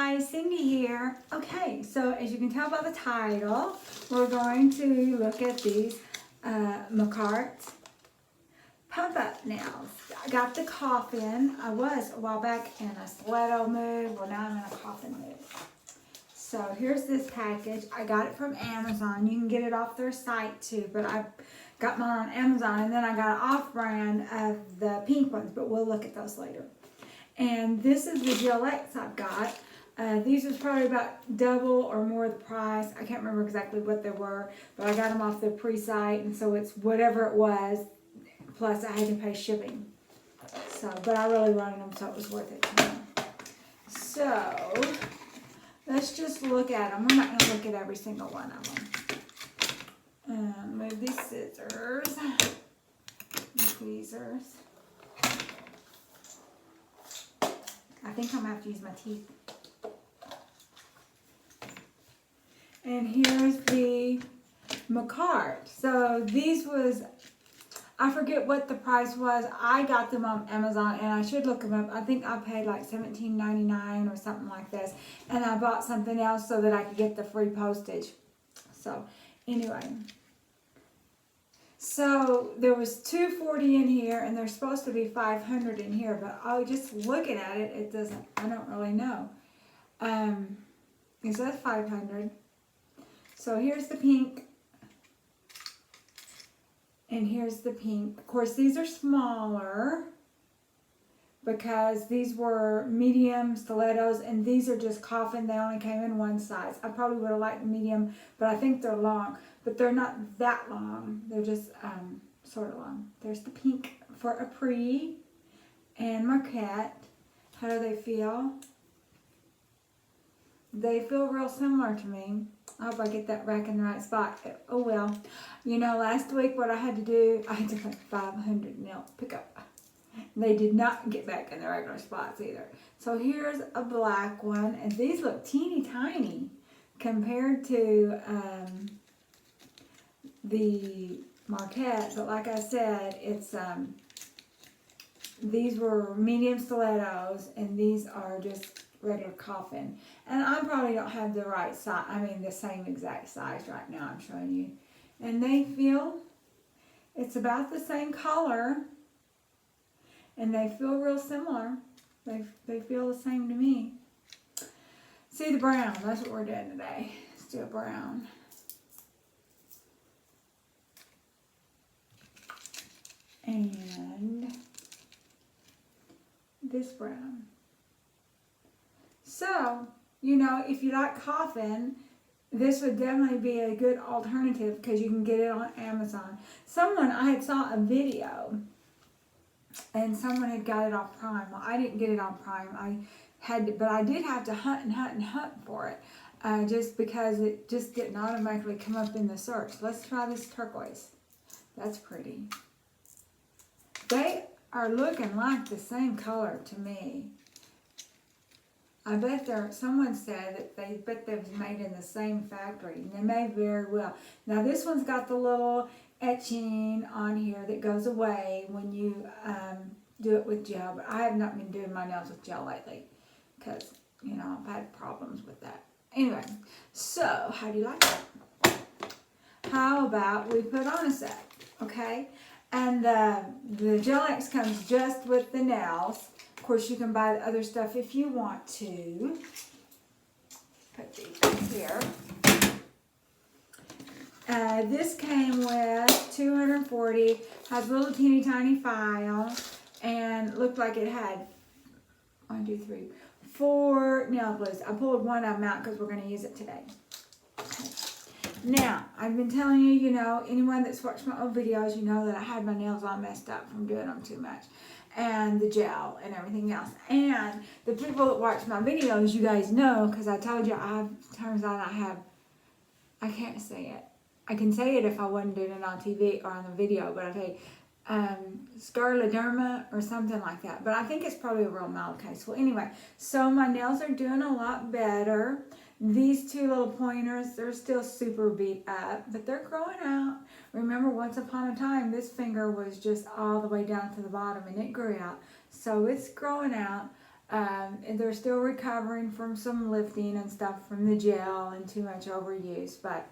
guys, Cindy here. Okay, so as you can tell by the title, we're going to look at these Macart pump-up nails. I got the coffin. I was a while back in a stiletto move. Well, now I'm in a coffin move. So here's this package. I got it from Amazon. You can get it off their site too, but I got mine on Amazon, and then I got an off-brand of the pink ones, but we'll look at those later. And this is the Gillettes I've got. These was probably about double or more the price. I can't remember exactly what they were, but I got them off the pre-site, and so it's whatever it was, plus I had to pay shipping. So, but I really wanted them, so it was worth it to me. So, let's just look at them. We're not going to look at every single one of them. Move these scissors, these tweezers. I think I'm going to have to use my teeth. And here's the Macart. So these was, I forget what the price was. I got them on Amazon, and I should look them up. I think I paid like $17.99 or something like this. And I bought something else so that I could get the free postage. So anyway. So there was $240 in here, and there's supposed to be $500 in here, but just looking at it, it doesn't, I don't really know. It says $500. So here's the pink, and here's the pink. Of course, these are smaller because these were medium stilettos, and these are just coffin. They only came in one size. I probably would have liked the medium, but I think they're long. But they're not that long. They're just sort of long. There's the pink for apres and Marquette. How do they feel? They feel real similar to me. I hope I get that rack in the right spot. Oh well. You know, last week what I had to do, I had to put 500 nails pick up. They did not get back in the regular spots either. So here's a black one, and these look teeny tiny compared to the Marquette, but like I said, it's these were medium stilettos, and these are just regular coffin. And I probably don't have the right size, I mean the same exact size right now I'm showing you. And they feel, it's about the same color, and they feel real similar. They feel the same to me. See the brown, that's what we're doing today. Let's do a brown. And this brown. So, you know, if you like coffin, this would definitely be a good alternative because you can get it on Amazon. I had saw a video, and someone had got it off Prime. Well, I didn't get it on Prime. But I did have to hunt and hunt and hunt for it, just because it just didn't automatically come up in the search. Let's try this turquoise. That's pretty. They are looking like the same color to me. I bet someone said that they bet they was made in the same factory, and they may very well. Now this one's got the little etching on here that goes away when you do it with gel, but I have not been doing my nails with gel lately because, you know, I've had problems with that. Anyway, so how do you like it? How about we put on a set, okay? And the Gel-X comes just with the nails. Of course, you can buy the other stuff if you want to. Put these here. This came with 240, has a little teeny tiny file, and looked like it had 4 nail glues. I pulled one of them out because we're going to use it today. Okay. Now, I've been telling you, you know, anyone that's watched my old videos, you know that I had my nails all messed up from doing them too much. And the gel and everything else. And the people that watch my videos, you guys know, because I told you turns out I can't say it. I can say it if I wasn't doing it on TV or on the video, but I tell you, scleroderma or something like that. But I think it's probably a real mild case. Well, anyway, so my nails are doing a lot better. These two little pointers, they're still super beat up, but they're growing out. Remember, once upon a time, this finger was just all the way down to the bottom, and it grew out. So it's growing out. And they're still recovering from some lifting and stuff from the gel and too much overuse. But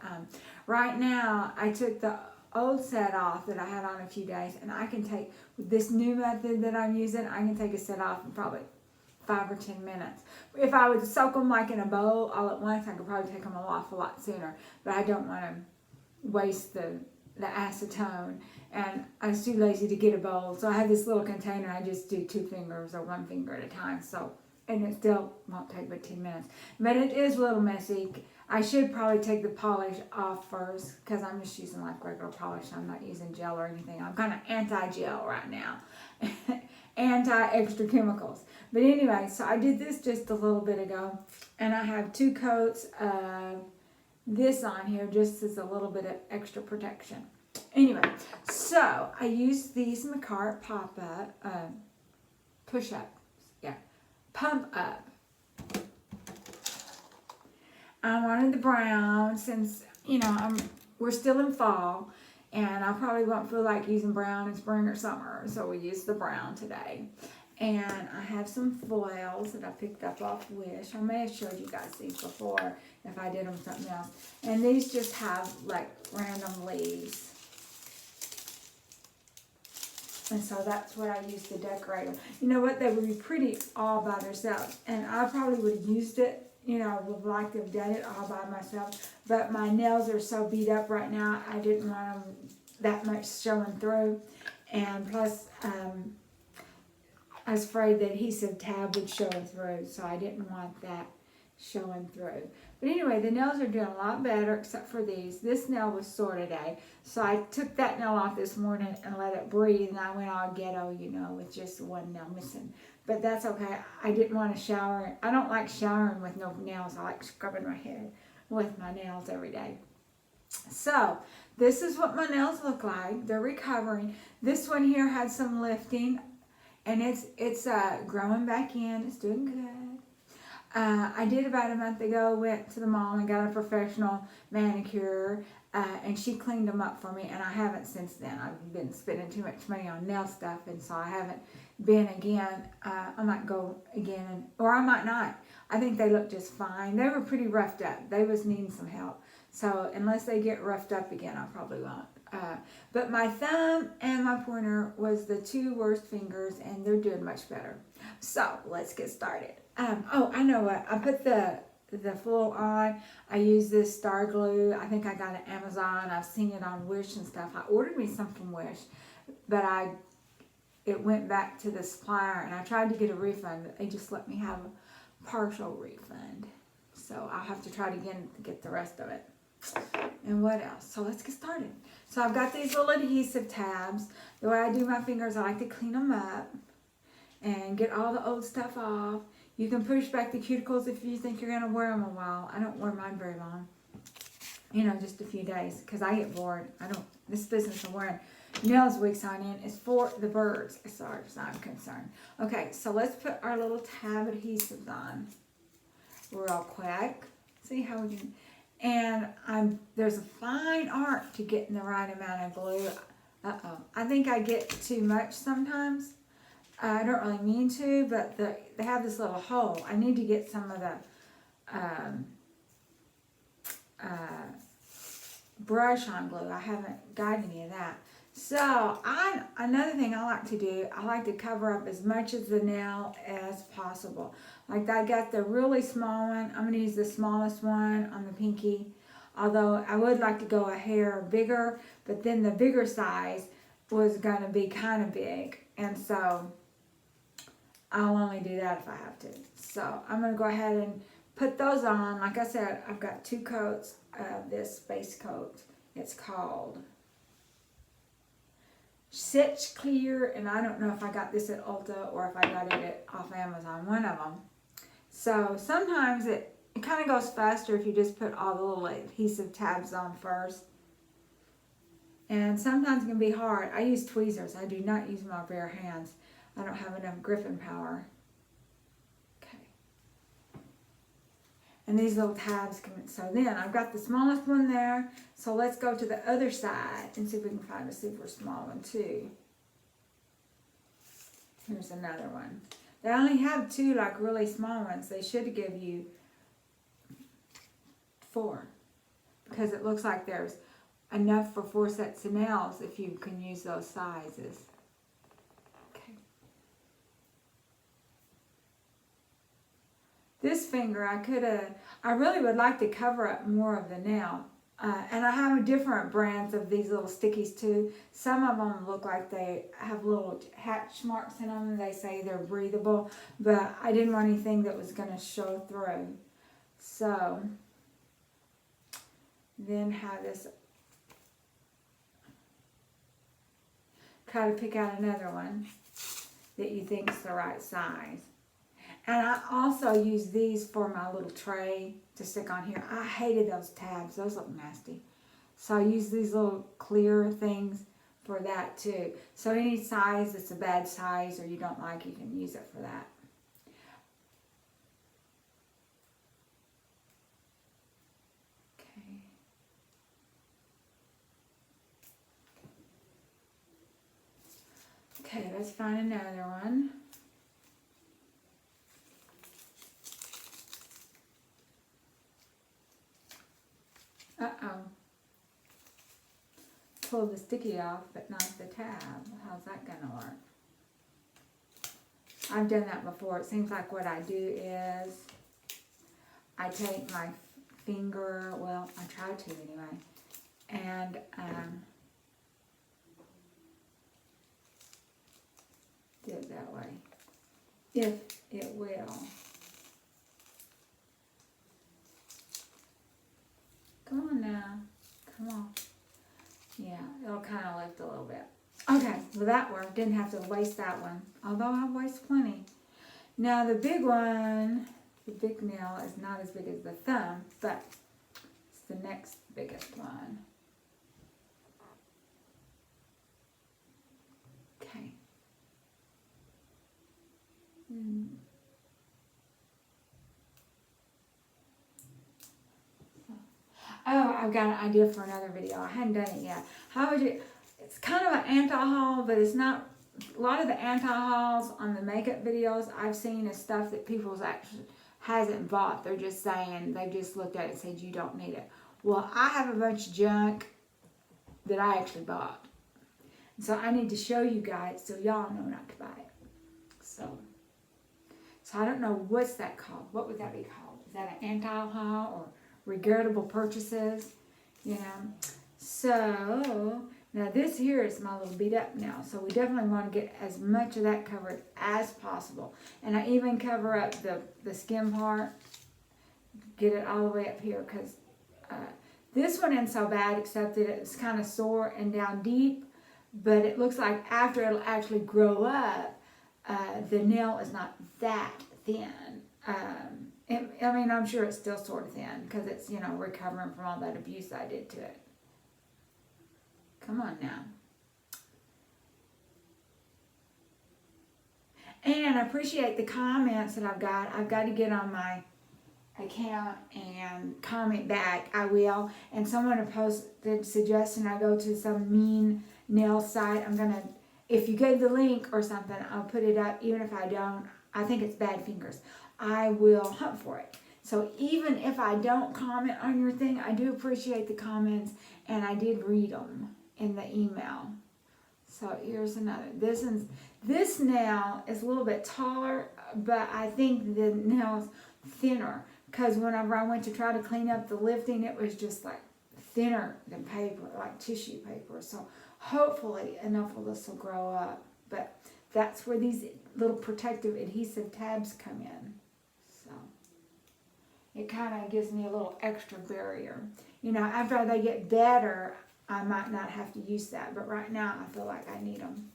right now, I took the old set off that I had on a few days, and I can take, with this new method that I'm using, I can take a set off in probably 5 or 10 minutes. If I would soak them like in a bowl all at once, I could probably take them off a lot sooner. But I don't want to waste the acetone, and I was too lazy to get a bowl. So I have this little container. I just do 2 fingers or 1 finger at a time. So, and it still won't take but 10 minutes. But it is a little messy. I should probably take the polish off first because I'm just using like regular polish. I'm not using gel or anything. I'm kind of anti-gel right now. Anti-extra chemicals. But anyway, so I did this just a little bit ago. And I have 2 coats of this on here just as a little bit of extra protection. Anyway, so I used these Macart pop-up, push-ups. Yeah, pump-up. I wanted the brown since, you know, we're still in fall, and I probably won't feel like using brown in spring or summer, so we used the brown today. And I have some foils that I picked up off Wish. I may have showed you guys these before if I did them something else. And these just have like random leaves. And so that's what I used to decorate them. You know what? They would be pretty all by themselves. And I probably would have used it, you know, would like to have done it all by myself. But my nails are so beat up right now, I didn't want them that much showing through. And plus, I was afraid the adhesive tab would show through, so I didn't want that showing through. But anyway, the nails are doing a lot better except for these. This nail was sore today, so I took that nail off this morning and let it breathe, and I went all ghetto, you know, with just one nail missing. But that's okay. I didn't want to shower. I don't like showering with no nails. I like scrubbing my head with my nails every day. So this is what my nails look like. They're recovering. This one here had some lifting. And it's growing back in. It's doing good. I did about a month ago, went to the mall and got a professional manicure, and she cleaned them up for me, and I haven't since then. I've been spending too much money on nail stuff, and so I haven't been again. I might go again, or I might not. I think they look just fine. They were pretty roughed up. They was needing some help. So unless they get roughed up again, I probably won't. But my thumb and my pointer was the 2 worst fingers, and they're doing much better. So let's get started. Oh, I know what. I put the full on. I use this star glue. I think I got it at Amazon. I've seen it on Wish and stuff. I ordered me some from Wish, but it went back to the supplier, and I tried to get a refund, but they just let me have a partial refund. So I'll have to try it again to get the rest of it. And what else? So let's get started. So I've got these little adhesive tabs. The way I do my fingers, I like to clean them up and get all the old stuff off. You can push back the cuticles if you think you're going to wear them a while. I don't wear mine very long. You know, just a few days because I get bored. This business of wearing nails weeks on end is for the birds as far as I'm concerned. Okay, so let's put our little tab adhesives on real quick. See how we can... And there's a fine art to getting the right amount of glue. I think I get too much sometimes. I don't really mean to, but they have this little hole. I need to get some of the brush on glue. I haven't got any of that. So another thing I like to do, I like to cover up as much of the nail as possible. Like I got the really small one. I'm going to use the smallest one on the pinky. Although I would like to go a hair bigger, but then the bigger size was going to be kind of big. And so I'll only do that if I have to. So I'm going to go ahead and put those on. Like I said, I've got 2 coats of this base coat. It's called Stitch Clear, and I don't know if I got this at Ulta or if I got it off Amazon, one of them. So sometimes it kind of goes faster if you just put all the little adhesive tabs on first. And sometimes it can be hard. I use tweezers. I do not use my bare hands. I don't have enough gripping power. Okay. And these little tabs come, so then I've got the smallest one there. So let's go to the other side and see if we can find a super small one too. Here's another one. They only have 2 like really small ones. They should give you 4 because it looks like there's enough for 4 sets of nails if you can use those sizes. Okay. This finger I really would like to cover up more of the nail. And I have different brands of these little stickies too. Some of them look like they have little hatch marks in them. They say they're breathable, but I didn't want anything that was going to show through. So then have this, try to pick out another one that you think is the right size. And I also use these for my little tray to stick on here. I hated those tabs. Those look nasty. So I use these little clear things for that too. So any size that's a bad size or you don't like, you can use it for that. Okay. Okay, let's find another one. Uh-oh. Pull the sticky off, but not the tab. How's that gonna work? I've done that before. It seems like what I do is I take my finger, well, I try to anyway, and do it that way, if it will. Come on now. Come on. Yeah, it'll kind of lift a little bit. Okay, well that worked. Didn't have to waste that one. Although I waste plenty. Now the big one, the big nail is not as big as the thumb, but it's the next biggest one. Okay. Oh, I've got an idea for another video. I hadn't done it yet. How would you, it's kind of an anti-haul, but it's not, a lot of the anti-hauls on the makeup videos I've seen is stuff that people's actually hasn't bought. They're just saying, they just looked at it and said, you don't need it. Well, I have a bunch of junk that I actually bought. So I need to show you guys so y'all know not to buy it. So I don't know, what's that called? What would that be called? Is that an anti-haul or regrettable purchases, you know? So now this here is my little beat up nail, so we definitely want to get as much of that covered as possible. And I even cover up the skin part, get it all the way up here, because this one isn't so bad except that it's kind of sore and down deep, but it looks like after it'll actually grow up, the nail is not that thin. I mean, I'm sure it's still sort of thin because it's, you know, recovering from all that abuse I did to it. Come on now. And I appreciate the comments that I've got. I've got to get on my account and comment back. I will. And someone had posted suggesting I go to some mean nail site. I'm going to, if you give the link or something, I'll put it up. Even if I don't, I think it's Bad Fingers. I will hunt for it. So even if I don't comment on your thing, I do appreciate the comments, and I did read them in the email. So here's another. This nail is a little bit taller, but I think the nail's thinner, because whenever I went to try to clean up the lifting, it was just like thinner than paper, like tissue paper. So hopefully enough of this will grow up. But that's where these little protective adhesive tabs come in. So it kind of gives me a little extra barrier. You know, after they get better, I might not have to use that. But right now, I feel like I need them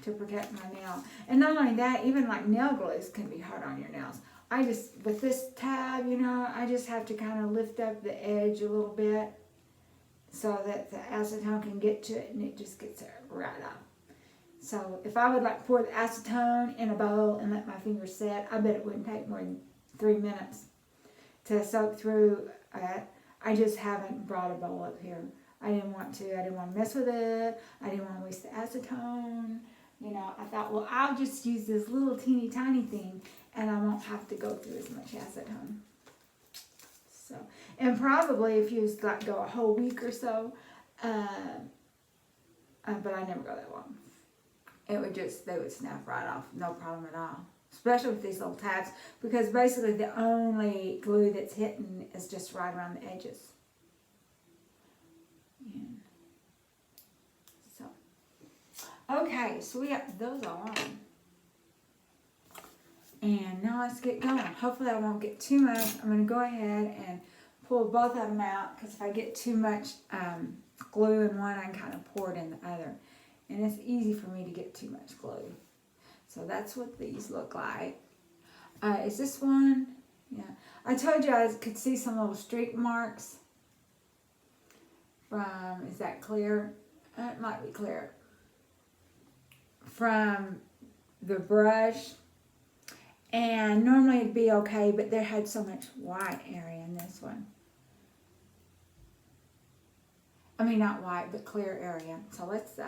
to protect my nail. And not only that, even like nail glues can be hard on your nails. I just, with this tab, you know, I just have to kind of lift up the edge a little bit so that the acetone can get to it, and it just gets it right up. So if I would like pour the acetone in a bowl and let my fingers set, I bet it wouldn't take more than 3 minutes to soak through it. I just haven't brought a bowl up here. I didn't want to. I didn't want to mess with it. I didn't want to waste the acetone. You know, I thought, well, I'll just use this little teeny tiny thing and I won't have to go through as much acetone. So, and probably if you was like go a whole week or so, but I never go that long. It would just, they would snap right off, no problem at all. Especially with these little tabs, because basically the only glue that's hitting is just right around the edges. And so, okay, so we got those all on. And now let's get going. Hopefully I won't get too much. I'm going to go ahead and pull both of them out, because if I get too much glue in one, I can kind of pour it in the other. And it's easy for me to get too much glue. So that's what these look like. Is this one? Yeah. I told you I could see some little streak marks from, is that clear? It might be clear. From the brush. And normally it'd be okay, but there had so much white area in this one. I mean, not white, but clear area. So let's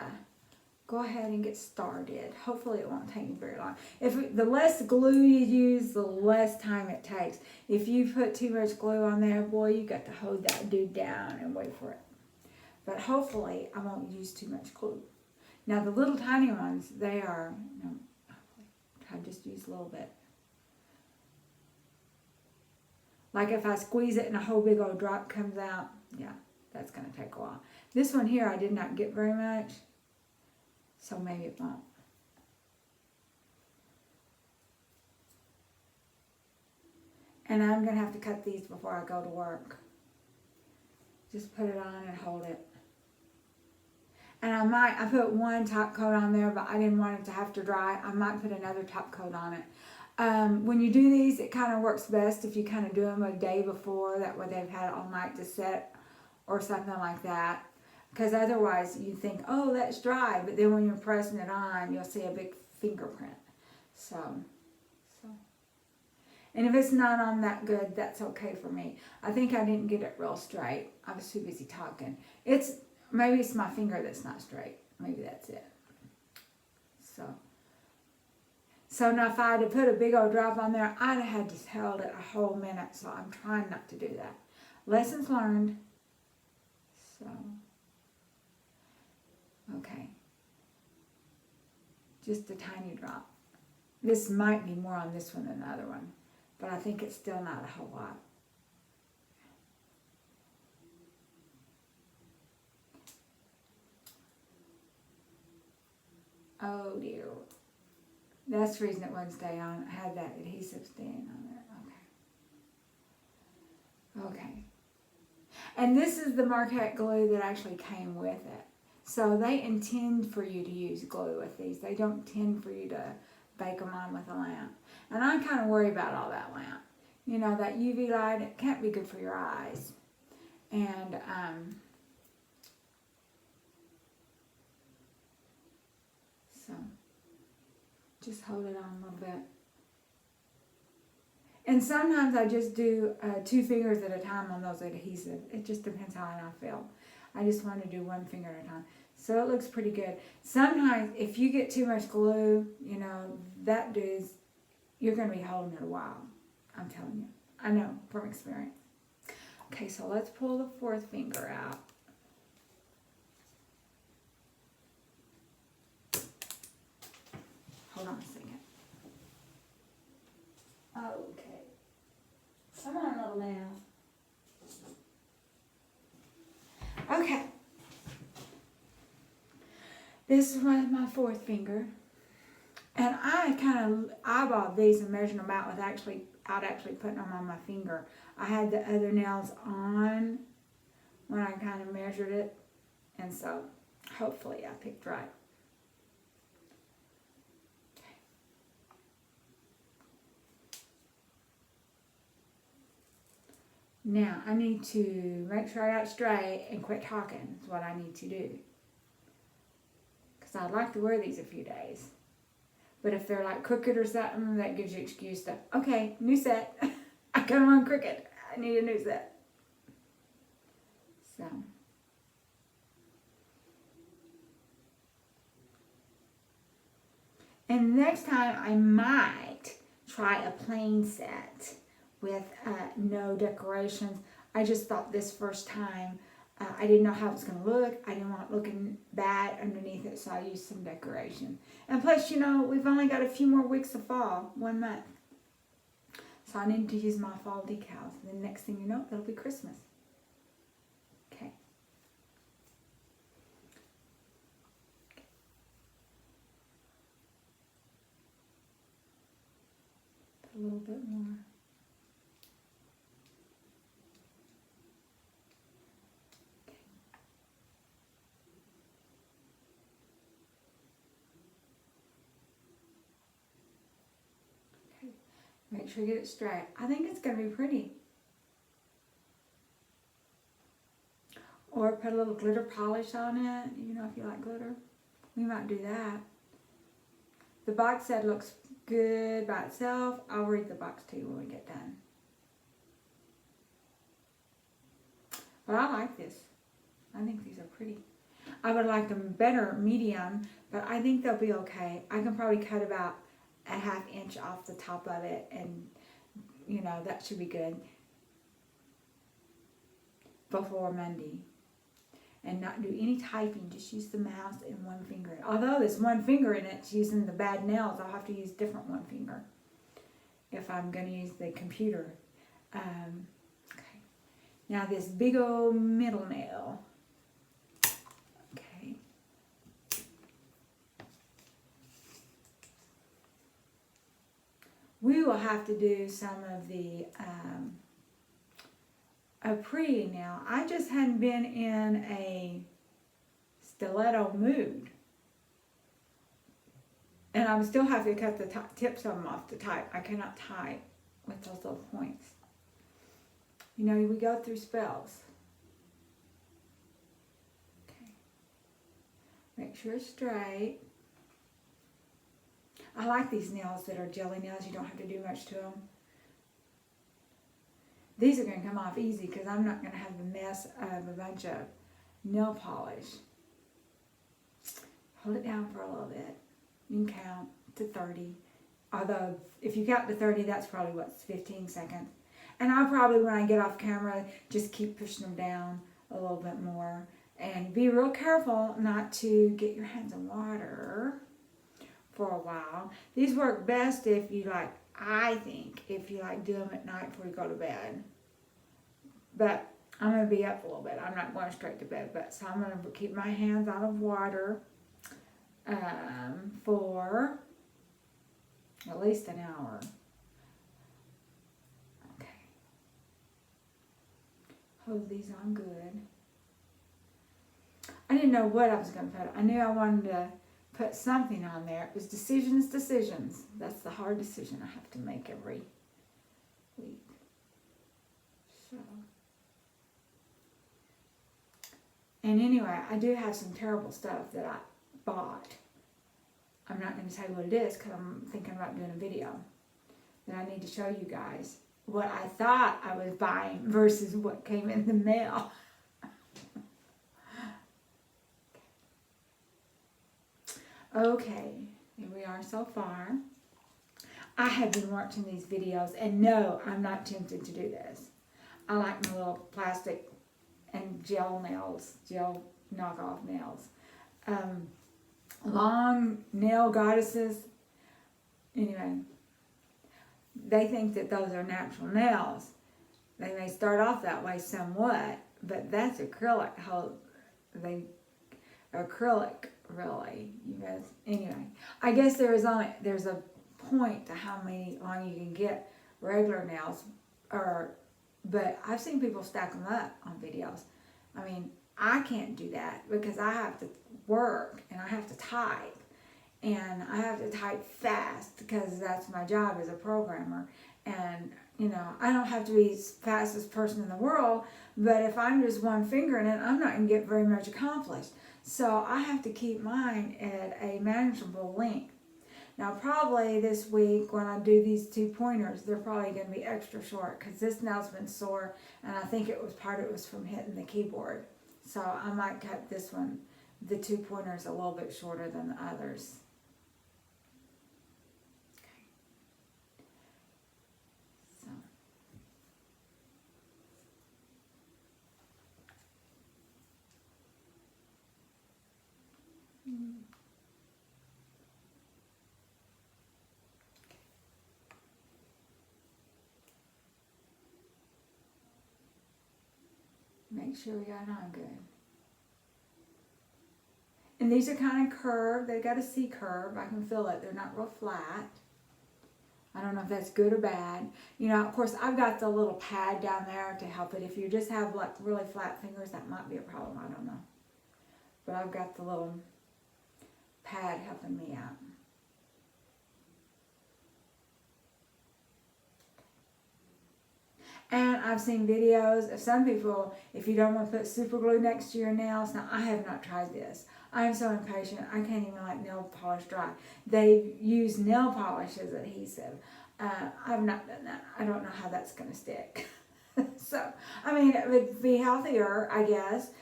go ahead and get started. Hopefully it won't take me very long. The less glue you use, the less time it takes. If you put too much glue on there, boy, you got to hold that dude down and wait for it. But hopefully I won't use too much glue. Now the little tiny ones, they are, I just use a little bit. Like if I squeeze it and a whole big old drop comes out, yeah, that's going to take a while. This one here I did not get very much. So maybe it won't. And I'm going to have to cut these before I go to work. Just put it on and hold it. And I put one top coat on there, but I didn't want it to have to dry. I might put another top coat on it. When you do these, it kind of works best if you kind of do them a day before. That way they've had all night to set or something like that. Because otherwise you think, oh, that's dry. But then when you're pressing it on, you'll see a big fingerprint. So. And if it's not on that good, that's okay for me. I think I didn't get it real straight. I was too busy talking. Maybe it's my finger that's not straight. Maybe that's it. So now if I had to put a big old drop on there, I'd have had to held it a whole minute. So I'm trying not to do that. Lessons learned. So. Okay, just a tiny drop. This might be more on this one than the other one, but I think it's still not a whole lot. Oh dear. That's the reason it wouldn't stay on. I had that adhesive staying on there. Okay. And this is the Marquette glue that actually came with it. So they intend for you to use glue with these. They don't intend for you to bake them on with a lamp. And I kind of worry about all that lamp. You know, that UV light, it can't be good for your eyes. And, so, just hold it on a little bit. And sometimes I just do 2 fingers at a time on those adhesive. It just depends how I feel. I just want to do 1 finger at a time. So it looks pretty good. Sometimes if you get too much glue, you know, you're going to be holding it a while. I'm telling you. I know from experience. Okay, so let's pull the 4th finger out. Hold on a second. Okay. Come on, little lamb. Okay. This was my 4th finger. And I kind of eyeballed these and measured them out without actually putting them on my finger. I had the other nails on when I kind of measured it. And so, hopefully I picked right. Now, I need to make sure I got it straight and quit talking is what I need to do. Because I'd like to wear these a few days. But if they're like crooked or something, that gives you excuse to, okay, new set. I got them on crooked. I need a new set. So. And next time I might try a plain set with no decorations. I just thought this first time, I didn't know how it was going to look. I didn't want it looking bad underneath it, so I used some decoration. And plus, we've only got a few more weeks of fall, 1 month. So I need to use my fall decals. And then next thing you know, it'll be Christmas. Okay. Put a little bit more. Make sure you get it straight. I think it's going to be pretty. Or put a little glitter polish on it, if you like glitter. We might do that. The box set looks good by itself. I'll read the box to you when we get done. But I like this. I think these are pretty. I would like them better medium, but I think they'll be okay. I can probably cut about a 1/2 inch off the top of it, and that should be good before Monday. And not do any typing, just use the mouse and one finger. Although there's one finger in it, it's using the bad nails, I'll have to use different one finger if I'm going to use the computer. Okay. Now this big old middle nail. Okay. We will have to do some of the apres now. I just hadn't been in a stiletto mood. And I would still have to cut the tips of them off to type. I cannot type with those little points. We go through spells. Okay. Make sure it's straight. I like these nails that are jelly nails. You don't have to do much to them. These are going to come off easy because I'm not going to have the mess of a bunch of nail polish. Hold it down for a little bit. You can count to 30. Although, if you count to 30, that's probably, 15 seconds. And I'll probably, when I get off camera, just keep pushing them down a little bit more. And be real careful not to get your hands in water for a while. These work best if you if you do them at night before you go to bed. But I'm going to be up a little bit. I'm not going straight to bed, so I'm going to keep my hands out of water for at least an hour. Okay. Hold these on good. I didn't know what I was going to put. I knew I wanted to put something on there. It was decisions. That's the hard decision I have to make every week. So, and anyway, I do have some terrible stuff that I bought. I'm not going to tell you what it is because I'm thinking about doing a video that I need to show you guys what I thought I was buying versus what came in the mail. Okay, here we are so far. I have been watching these videos, and no, I'm not tempted to do this. I like my little plastic and gel nails, gel knockoff nails. Long nail goddesses. Anyway, they think that those are natural nails. They may start off that way somewhat, but that's acrylic. Acrylic, really. Anyway, I guess there's a point to how long you can get regular nails, but I've seen people stack them up on videos. I mean, I can't do that because I have to work and I have to type, and I have to type fast because that's my job as a programmer. And I don't have to be the fastest person in the world, but if I'm just one finger in it, I'm not going to get very much accomplished. So I have to keep mine at a manageable length. Now, probably this week when I do these 2 pointers, they're probably going to be extra short because this nail's been sore, and I think part of it was from hitting the keyboard. So I might cut this one, the 2 pointers, a little bit shorter than the others. make sure we got it on good. And these are kind of curved. They got a C curve. I can feel it. They're not real flat. I don't know if that's good or bad. You know, of course, I've got the little pad down there to help it. If you just have like really flat fingers, that might be a problem. I don't know. But I've got the little pad helping me out. And I've seen videos of some people, if you don't want to put super glue next to your nails. Now, I have not tried this. I'm so impatient. I can't even let nail polish dry. They use nail polish as adhesive. I've not done that. I don't know how that's going to stick. So, I mean, it would be healthier, I guess.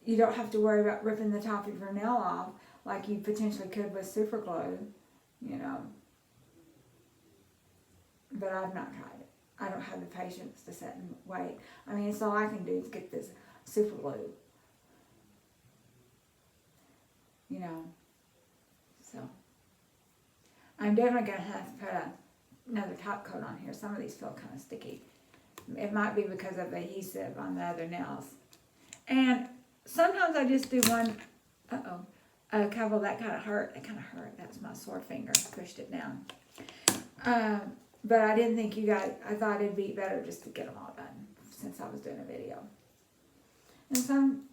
You don't have to worry about ripping the top of your nail off like you potentially could with super glue, you know. But I've not tried it. I don't have the patience to sit and wait. I mean, it's all I can do is get this super glue. You know, so I'm definitely going to have to put another top coat on here. Some of these feel kind of sticky. It might be because of the adhesive on the other nails. And sometimes I just do one, couple that kind of hurt. It kind of hurt. That's my sore finger. Pushed it down. But I didn't think you guys, I thought it'd be better just to get them all done since I was doing a video.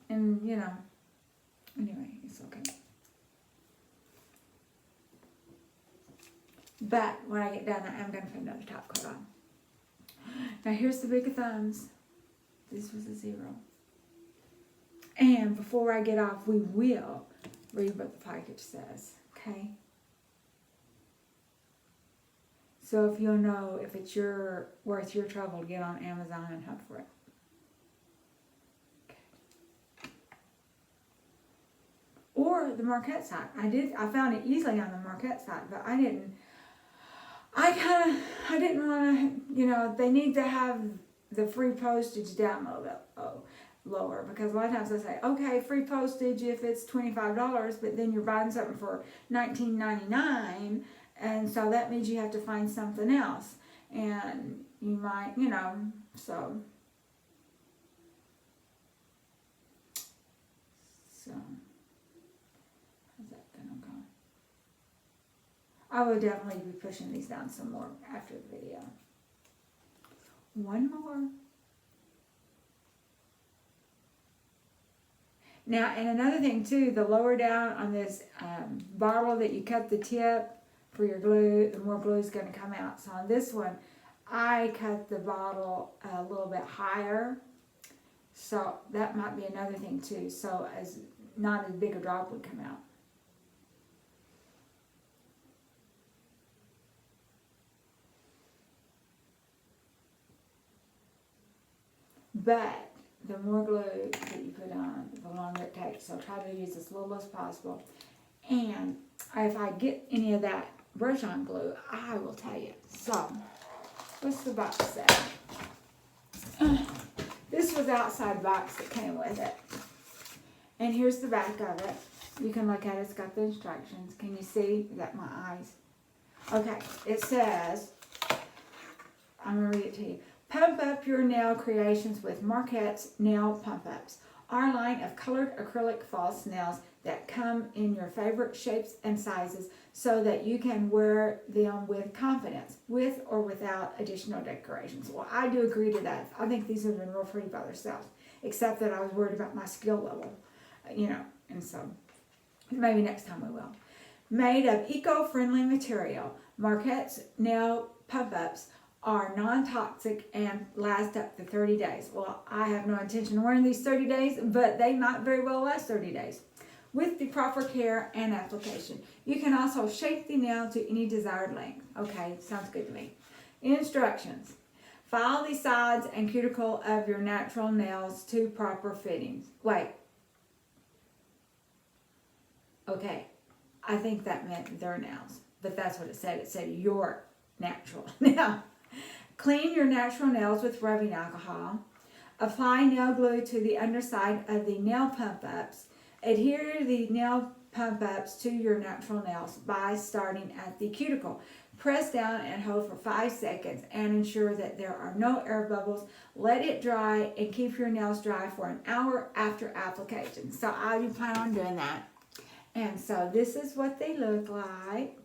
And you know, anyway, it's okay. But when I get done, I am going to put another top coat on. Now here's the big of thumbs. This was a 0. And before I get off, we will read what the package says, okay? So if you'll know if it's worth your trouble to get on Amazon and hunt for it. Okay. Or the Marquette site. I found it easily on the Marquette site, but I didn't want to, you know, they need to have the free postage down a little bit lower, because a lot of times they say, okay, free postage if it's $25, but then you're buying something for $19.99, and so that means you have to find something else, and you might, you know, so how's that gonna go? I will definitely be pushing these down some more after the video. One more. Now, and another thing too, the lower down on this bottle that you cut the tip for your glue, the more glue is going to come out. So on this one, I cut the bottle a little bit higher. So that might be another thing too. So as not as big a drop would come out. But the more glue that you put on, the longer it takes. So try to use as little as possible. And if I get any of that brush-on glue, I will tell you. So, what's the box say? This was the outside box that came with it. And here's the back of it. You can look at it. It's got the instructions. Can you see? Is that my eyes? Okay. It says, I'm going to read it to you. Pump up your nail creations with Marquette's Nail Pump Ups, our line of colored acrylic false nails that come in your favorite shapes and sizes so that you can wear them with confidence, with or without additional decorations. Well, I do agree to that. I think these have been real pretty by themselves, except that I was worried about my skill level, you know, and so maybe next time we will. Made of eco-friendly material, Marquette's Nail Pump Ups are non-toxic and last up to 30 days. Well, I have no intention of wearing these 30 days, but they might very well last 30 days. With the proper care and application. You can also shape the nail to any desired length. Okay, sounds good to me. Instructions. File the sides and cuticle of your natural nails to proper fittings. Wait. Okay, I think that meant their nails, but that's what it said. It said your natural. Now, clean your natural nails with rubbing alcohol. Apply nail glue to the underside of the nail pump-ups. Adhere the nail pump-ups to your natural nails by starting at the cuticle. Press down and hold for 5 seconds and ensure that there are no air bubbles. Let it dry and keep your nails dry for an hour after application. So I do plan on doing that. And so this is what they look like.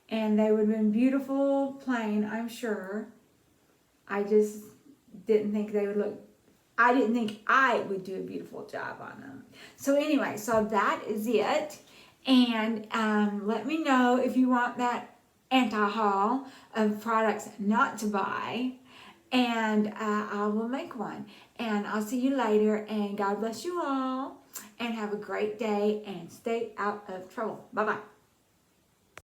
And they would have been beautiful plain, I'm sure. I just didn't think they would look, I didn't think I would do a beautiful job on them. So anyway, so that is it. And let me know if you want that anti-haul of products not to buy. And I will make one. And I'll see you later. And God bless you all. And have a great day. And stay out of trouble. Bye-bye.